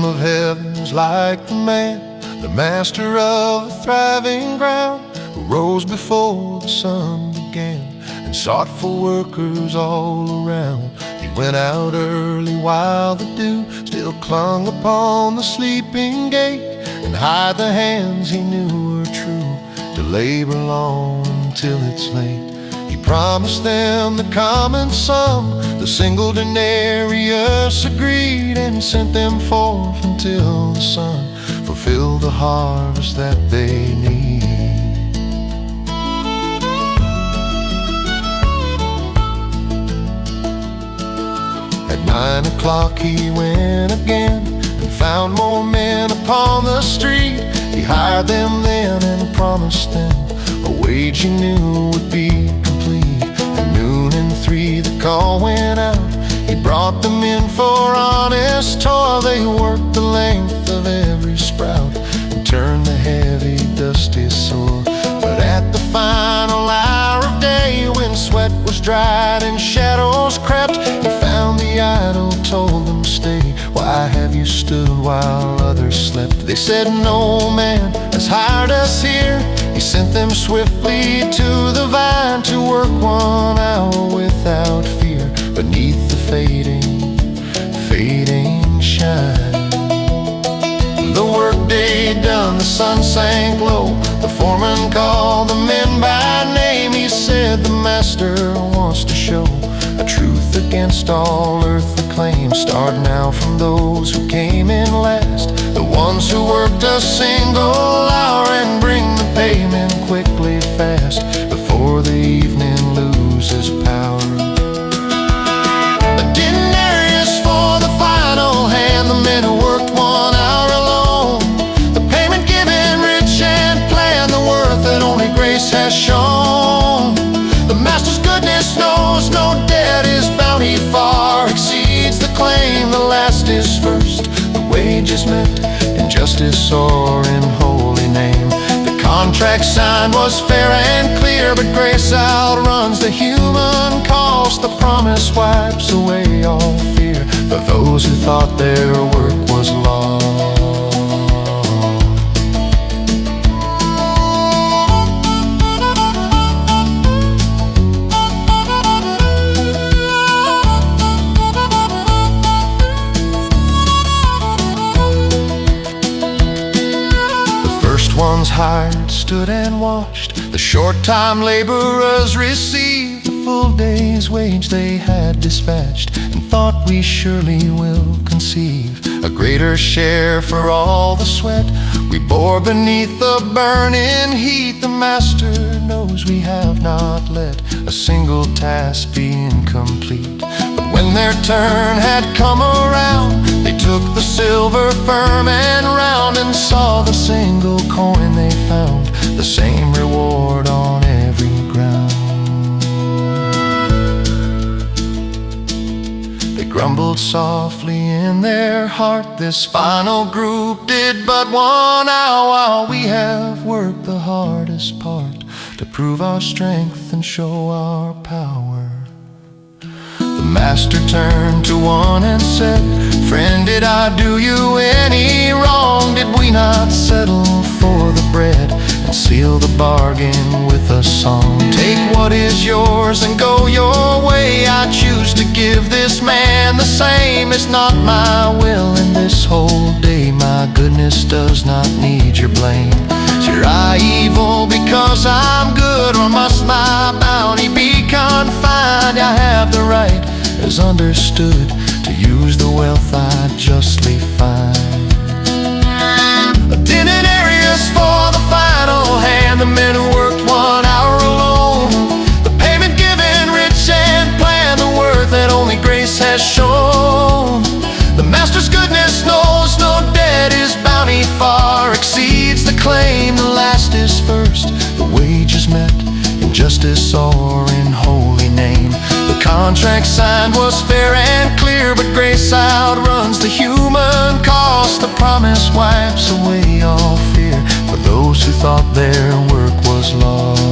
kingdom of heaven is like the man, the master of a thriving ground, who rose before the sun began and sought for workers all around. He went out early while the dew still clung upon the sleeping gate, and hired the hands he knew were true to labor long until it's late. He promised them the common sum, the single denarius agreed, and sent them forth until the sun fulfilled the harvest that they need. At 9 o'clock he went again and found more men upon the street. He hired them then and promised them a wage he knew would be complete. At noon and 3 the call went out. He brought them in for honest toil. They worked the length of every sprout and turned the heavy dusty soil. But at the final hour of day, when sweat was dried and shadows crept, he found the idle, told them, "Stay, why have you stood while others slept?" They said, "No man has hired us here." He sent them swiftly to the vine to work 1 hour without fear beneath the fading shine. The workday done, the sun sank low. The foreman called the men by name. He said, "The master wants to show a truth against all earthly claims. Start now from those who came in last, the ones who worked a single hour, and bring the payment quickly fast before the evening loses power." A denarius for the final hand, the men who worked 1 hour alone. The payment given rich and planned, the worth that only grace has shown. The master's goodness knows no debt, his bounty far exceeds the claim. The last is first, the wage is met in justice or in holy name. The contract signed was fair and clear, but grace outruns the human cost. The promise wipes away all fear for those who thought their work was lost. Ones hired stood and watched the short-time laborers receive the full day's wage they had dispatched, and thought, "We surely will conceive a greater share for all the sweat we bore beneath the burning heat." The master knows we have not let a single task be incomplete. But when their turn had come around, they took the silver firm and round, and saw the single coin they found, the same reward on every ground. They grumbled softly in their heart, "This final group did but 1 hour, while we have worked the hardest part to prove our strength and show our power." The master turned to one and said, "Friend, did I do you any wrong? Did we not settle for the bread and seal the bargain with a song? Take what is yours and go your way. I choose to give this man the same. It's not my will in this whole day. My goodness does not need your blame. Sure, I evil because I'm good, or must my bounty be confined? I have the right, as understood, to use the wealth I justly find." A denarius for the final hand, the men who worked 1 hour alone. The payment given rich and planned, the worth that only grace has shown. The master's goodness knows no debt, his bounty far exceeds the claim. The last is first, the wage is met in justice or in holy name. The contract signed was fair and clear, but grace outruns the human cost. The promise wipes away all fear for those who thought their work was lost.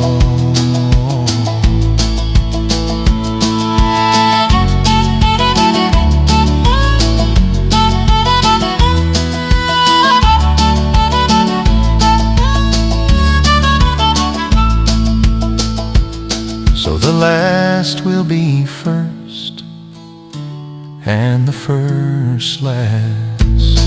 so the last will be first, and the first last.